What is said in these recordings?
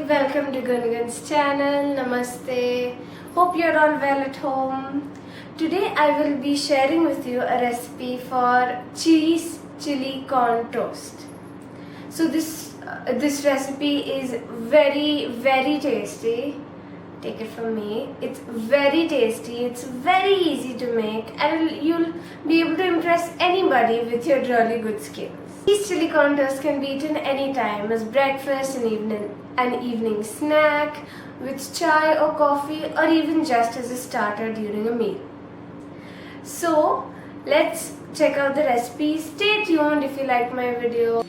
welcome to Gungun's channel. Namaste. Hope you're all well at home. Today I will be sharing with you a recipe for cheese chili corn toast. So this recipe is very tasty. Take it from me. It's very tasty. It's very easy to make, and you'll be able to impress anybody with your really good skills. Cheese chili corn toast can be eaten anytime as breakfast, an evening snack, with chai or coffee, or even just as a starter during a meal. So let's check out the recipe. Stay tuned if you like my video.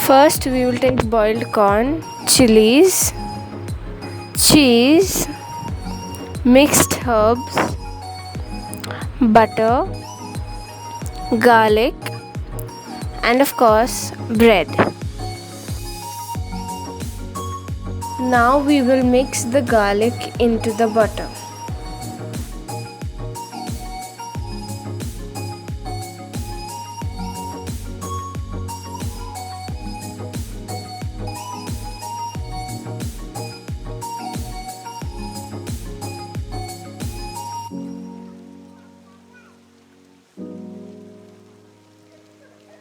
First we will take boiled corn, chilies, cheese, mixed herbs, butter, garlic, and of course bread. Now we will mix the garlic into the butter.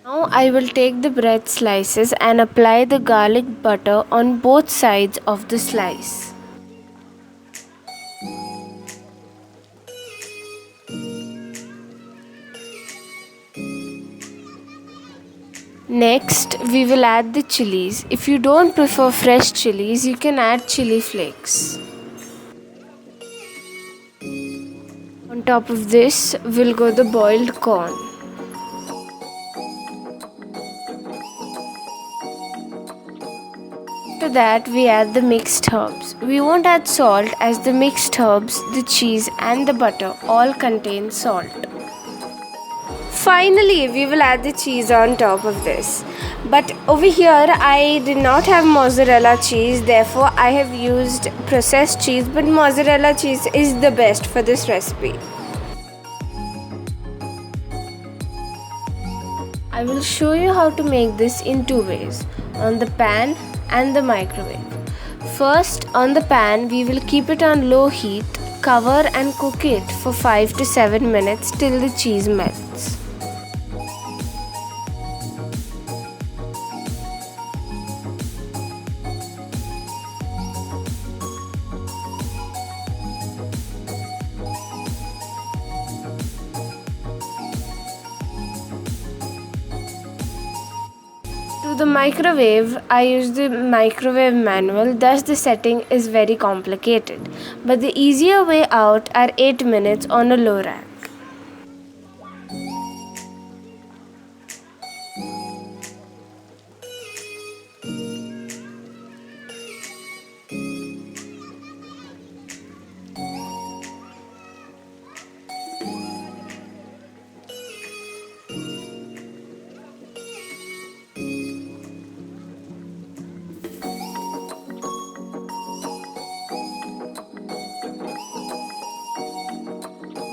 Now I will take the bread slices and apply the garlic butter on both sides of the slice. Next, we will add the chilies. If you don't prefer fresh chilies, you can add chili flakes. On top of this will go the boiled corn. After that, we add the mixed herbs. We won't add salt as the mixed herbs, the cheese and the butter all contain salt. Finally, we will add the cheese on top of this. But over here, I did not have mozzarella cheese, therefore I have used processed cheese, but mozzarella cheese is the best for this recipe. I will show you how to make this in two ways, on the pan and the microwave. First, on the pan, we will keep it on low heat, cover and cook it for 5 to 7 minutes till the cheese melts. To the microwave, I use the microwave manual, thus the setting is very complicated. But the easier way out are 8 minutes on a low rack.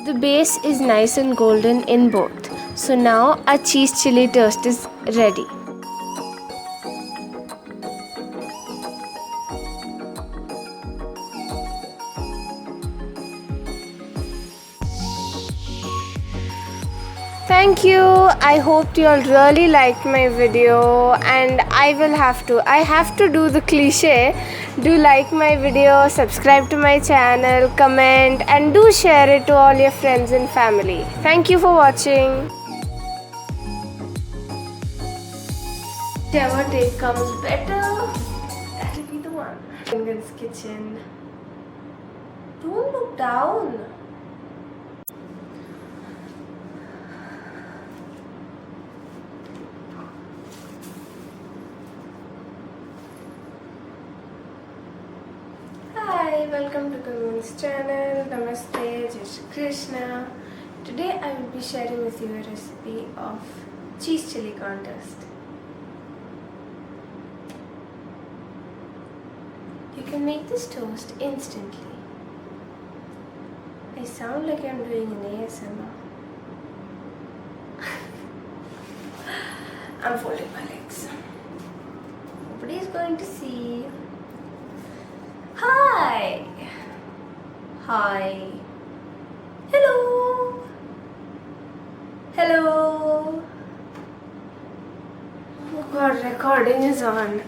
The base is nice and golden in both. So now our cheese chili toast is ready. Thank you. I hope you all really liked my video, and I have to do the cliche. Do like my video, subscribe to my channel, comment, and do share it to all your friends and family. Thank you for watching. Whichever take comes better, that'll be the one. Gungun's kitchen. Don't look down. Hi, welcome to Gungun's channel. Namaste, Jai Shri Krishna. Today I will be sharing with you a recipe of cheese chili corn toast. You can make this toast instantly. I sound like I'm doing an ASMR. I'm folding my legs. Nobody is going to see. Hi. Hi. Hello. Hello. Oh God, recording is on.